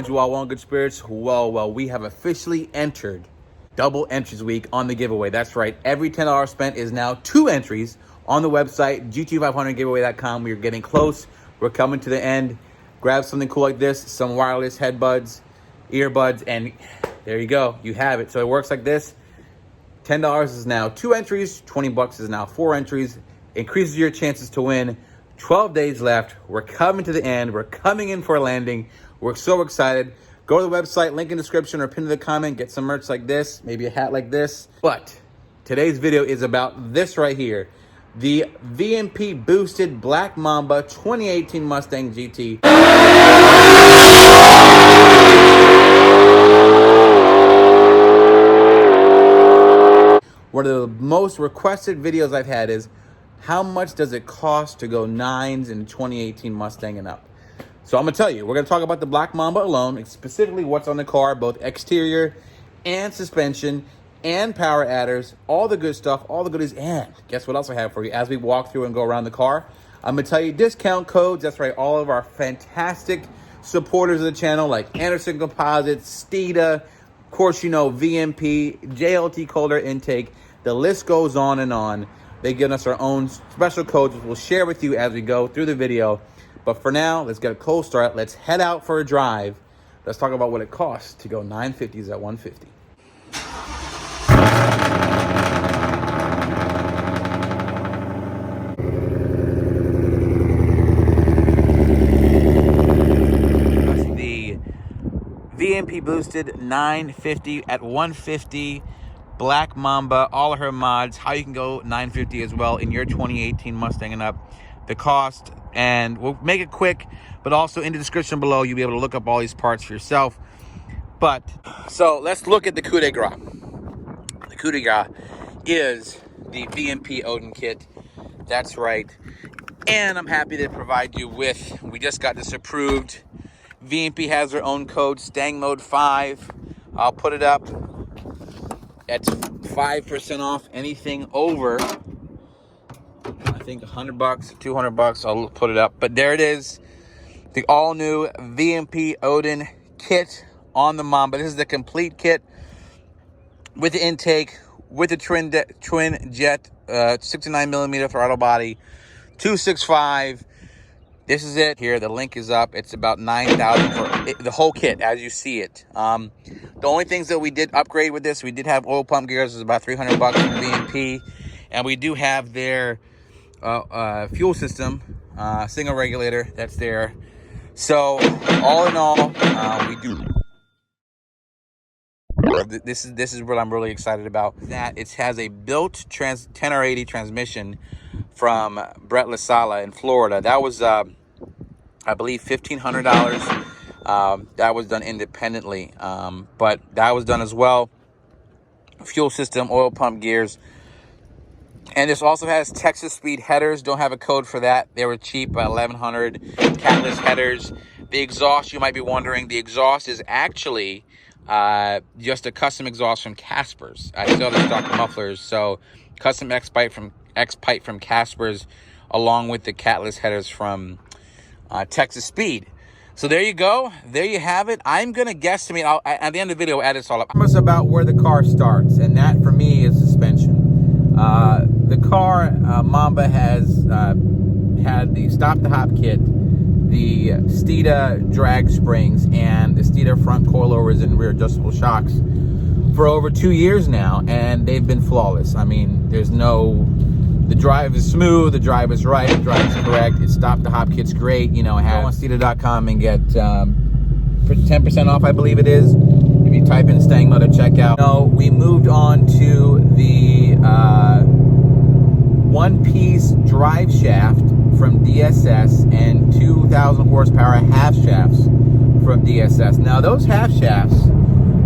find you all well in good spirits? Well, we have officially entered double entries week on the giveaway. That's right. Every $10 spent is now 2 entries on the website, GT500giveaway.com. We are getting close. We're coming to the end. Grab something cool like this, some wireless headbuds, earbuds, and there you go. You have it. So it works like this. $10 is now 2 entries. $20 is now 4 entries. Increases your chances to win. 12 days left. We're coming to the end. We're coming in for a landing. We're so excited. Go to the website, link in the description or pin to the comment. Get some merch like this, maybe a hat like this. But today's video is about this right here. The VMP boosted Black Mamba 2018 Mustang GT. One of the most requested videos I've had is, how much does it cost to go 9s in 2018 Mustang and up? So I'm gonna tell you, we're gonna talk about the Black Mamba alone, specifically what's on the car, both exterior and suspension and power adders, all the good stuff, all the goodies, and guess what else I have for you as we walk through and go around the car? I'm gonna tell you discount codes. That's right, all of our fantastic supporters of the channel like Anderson Composites, Steeda, of course, you know, VMP, JLT cold air intake, the list goes on and on. They give us our own special codes, which we'll share with you as we go through the video. But for now, let's get a cold start. Let's head out for a drive. Let's talk about what it costs to go 950s at 150. That's the VMP boosted 950 at 150. Black Mamba, all of her mods, how you can go 950 as well in your 2018 Mustang and up, the cost, and we'll make it quick, but also in the description below, you'll be able to look up all these parts for yourself. But, so let's look at the coup de grace. The coup de grace is the VMP ODIN kit. That's right. And I'm happy to provide you with, we just got this approved. VMP has their own code, Stangmode 5. I'll put it up. That's 5% off anything over, I think, $100, $200. I'll put it up. But there it is, the all-new VMP ODIN kit on the Mamba. This is the complete kit with the intake, with the twin jet, 69mm throttle body, 265. This is it here. The link is up. It's about $9,000 for the whole kit as you see it. The only things that we did upgrade with this, we did have oil pump gears. It was about $300 for VMP, and we do have their fuel system, single regulator that's there. So all in all, we do. This is what I'm really excited about. That it has a built 10R80 transmission from Brett LaSala in Florida. That was I believe $1,500. That was done independently, but that was done as well. Fuel system, oil pump gears, and this also has Texas speed headers. Don't have a code for that. They were cheap, by $1,100. Catless headers. The exhaust, you might be wondering, the exhaust is actually just a custom exhaust from Casper's. I sell the stock mufflers, so custom X pipe from Casper's, along with the catless headers from Texas Speed. So there you go. There you have it. I'm going to guesstimate. At the end of the video, I'll add this all up. It's about where the car starts, and that for me is suspension. The car, Mamba, has had the Stop the Hop kit, the Steeda drag springs, and the Steeda front coilovers and rear adjustable shocks for over 2 years now, and they've been flawless. I mean, there's no... The drive is smooth, the drive is right, the drive is correct. It's Stop the Hop kit's great. You know, have on Steeda.com and get 10% off, I believe it is, if you type in Stangmode at checkout. No, we moved on to the one-piece drive shaft from DSS and 2,000 horsepower half shafts from DSS. Now, those half shafts,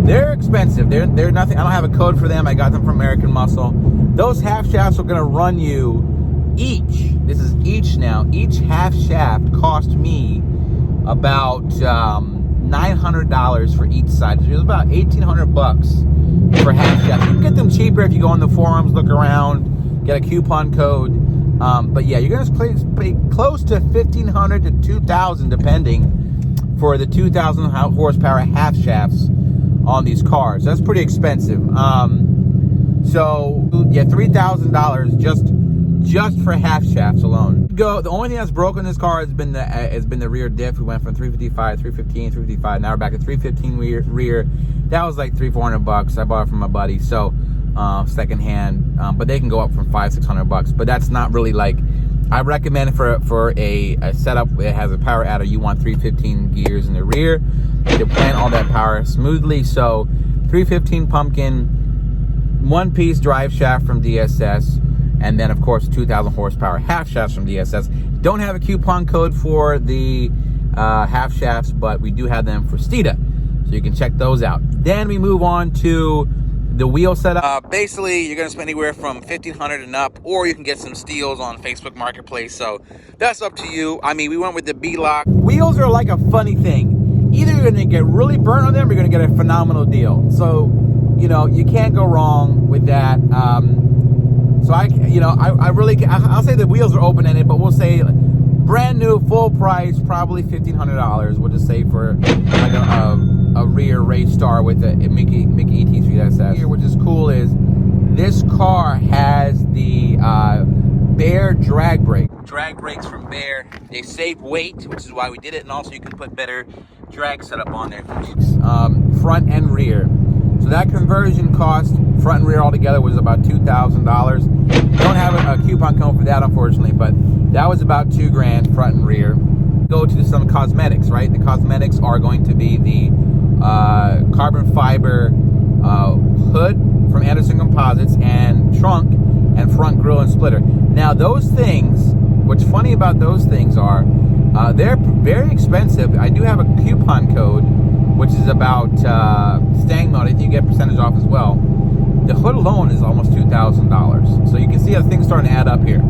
they're expensive. They're nothing. I don't have a code for them. I got them from American Muscle. Those half shafts are going to run you each. This is each now. Each half shaft cost me about $900 for each side. So it was about $1,800 for half shafts. You can get them cheaper if you go on the forums, look around, get a coupon code. But yeah, you're going to pay close to $1,500 to $2,000 depending for the 2,000 horsepower half shafts on these cars. That's pretty expensive. So yeah, $3,000 just for half shafts alone. The only thing that's broken in this car has been the rear diff. We went from 355, 315, 355. Now we're back at 315 rear. That was like $300-400. I bought it from my buddy. So secondhand, but they can go up from $500-600. But that's not really like, I recommend it for a setup that has a power adder. You want 315 gears in the rear to plan all that power smoothly. So 315 pumpkin, one-piece drive shaft from DSS, and then of course 2,000 horsepower half shafts from DSS. Don't have a coupon code for the half shafts, but we do have them for Steeda, so you can check those out. Then we move on to the wheel setup. Basically, you're gonna spend anywhere from $1,500 and up, or you can get some steals on Facebook Marketplace. So that's up to you. I mean, we went with the B-Lock. Wheels are like a funny thing. Either you're gonna get really burnt on them, or you're gonna get a phenomenal deal. So, you know, you can't go wrong with that. So I'll say the wheels are open-ended, but we'll say brand new, full price, probably $1,500. We'll just say for like a rear Rage Star with a Mickey ET3SS. Here, which is cool, is this car has the Baer Drag Brakes from Baer. They save weight, which is why we did it, and also you can put better drag setup on there. Front and rear. So that conversion cost, front and rear altogether, was about $2,000. Don't have a coupon code for that, unfortunately, but that was about $2,000 front and rear. Go to some cosmetics, right? The cosmetics are going to be the carbon fiber hood from Anderson Composites, and trunk and front grille and splitter. Now those things, what's funny about those things are they're very expensive. I do have a coupon code, which is about Stangmode. I think you get percentage off as well. The hood alone is almost $2,000. So you can see how things starting to add up here.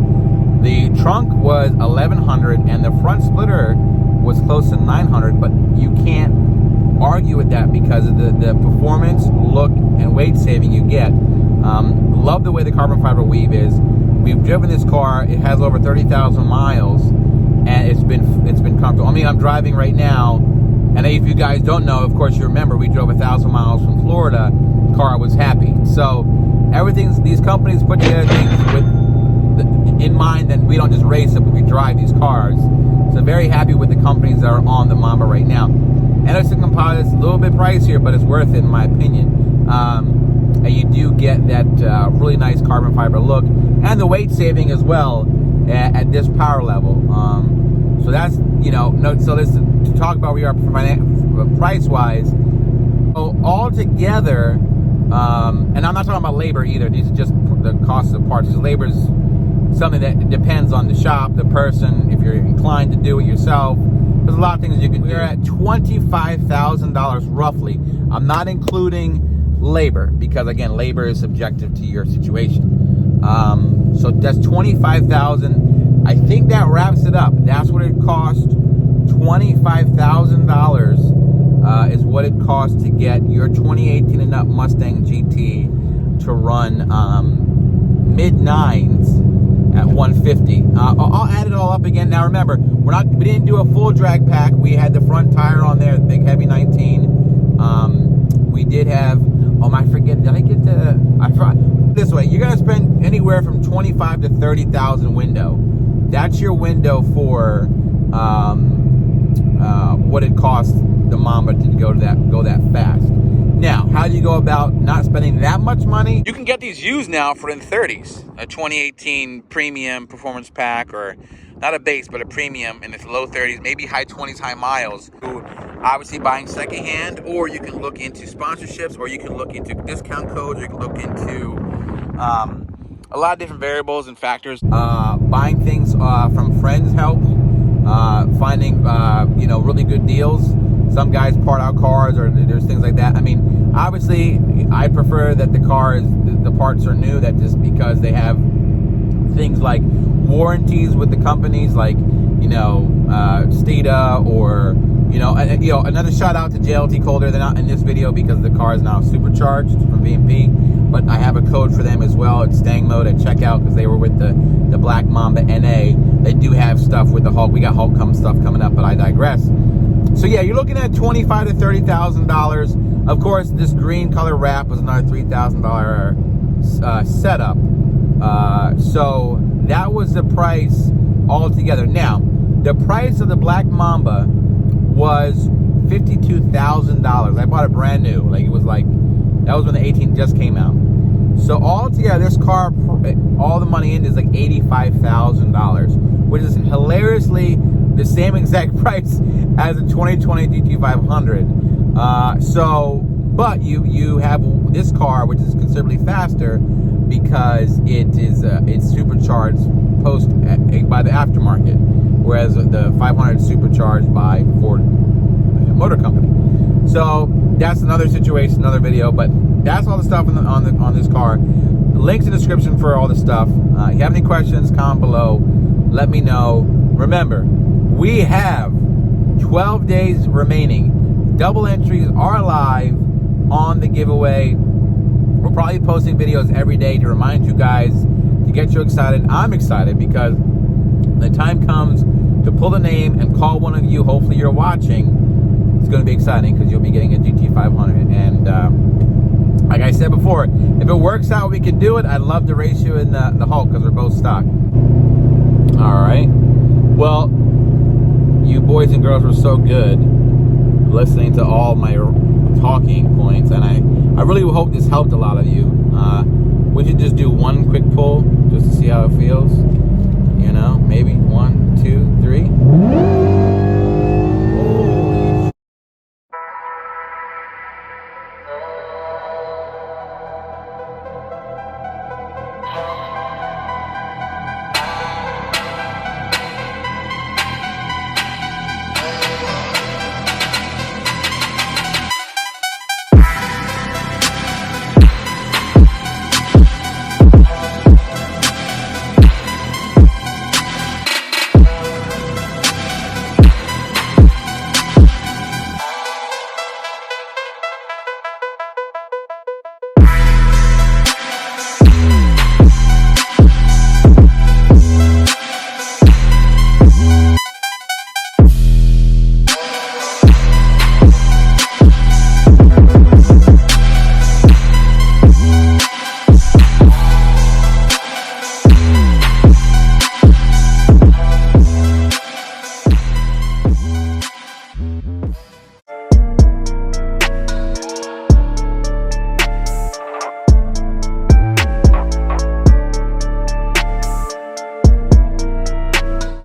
The trunk was $1,100 and the front splitter was close to $900, but you can't argue with that because of the performance, look, and weight saving you get. Love the way the carbon fiber weave is. We've driven this car. It has over 30,000 miles, and it's been comfortable. I mean, I'm driving right now. And if you guys don't know, of course, you remember we drove 1,000 miles from Florida. The car was happy. So these companies put together things in mind that we don't just race it, but we drive these cars. So very happy with the companies that are on the Mamba right now. Anderson Composites, a little bit pricier, but it's worth it in my opinion. And you do get that really nice carbon fiber look and the weight saving as well at this power level. So that's, so let's to talk about where we are price-wise. So altogether, and I'm not talking about labor either. These are just the cost of parts. Labor is something that depends on the shop, the person, if you're inclined to do it yourself. There's a lot of things you can do. We're at $25,000 roughly. I'm not including labor because, again, labor is subjective to your situation. So that's $25,000. I think that wraps it up. That's what it cost. $25,000 is what it costs to get your 2018 and up Mustang GT to run mid-9s at 150. I'll add it all up again. Now remember, we didn't do a full drag pack. We had the front tire on there, the big heavy 19. We did have, I forget. Did I get I forgot. This way, you're gonna spend anywhere from 25 to 30,000 window. That's your window for what it costs the Mamba to go that fast. Now, how do you go about not spending that much money? You can get these used now for in the 30s. A 2018 premium performance pack, or not a base, but a premium in the low 30s, maybe high 20s, high miles. Obviously buying secondhand, or you can look into sponsorships, or you can look into discount codes, or you can look into a lot of different variables and factors. Buying things from friends helps. Finding really good deals. Some guys part out cars, or there's things like that. I mean, obviously, I prefer that the parts are new. That just because they have things like warranties with the companies, like Steeda, or another shout out to JLT Colder. They're not in this video because the car is now supercharged from VMP, but I have a code for them as well. It's Stangmode at checkout because they were with the Black Mamba NA. They do have stuff with the Hulk. We got Hulk stuff coming up, but I digress. So yeah, you're looking at $25,000 to $30,000. Of course, this green color wrap was another $3,000 setup. So that was the price altogether. Now, the price of the black Mamba was $52,000. I bought it brand new. Like, it was like, that was when the 18 just came out. So altogether, this car, all the money in is like $85,000, which is hilariously the same exact price as the 2020 GT500. But you have this car, which is considerably faster because it's supercharged by the aftermarket, whereas the 500 is supercharged by Ford Motor Company. So that's another situation, another video. But that's all the stuff on this car. Links in the description for all the stuff. If you have any questions, comment below. Let me know. Remember, we have 12 days remaining. Double entries are live on the giveaway. We're probably posting videos every day to remind you guys, to get you excited. I'm excited because the time comes to pull the name and call one of you. Hopefully you're watching. It's going to be exciting because you'll be getting a GT500. And like I said before, if it works out, we can do it. I'd love to race you in the Hulk because we're both stock. All right. Well, you boys and girls were so good listening to all my talking points, and I really hope this helped a lot of you. We should just do one quick pull just to see how it feels. You know, maybe 1, 2, 3.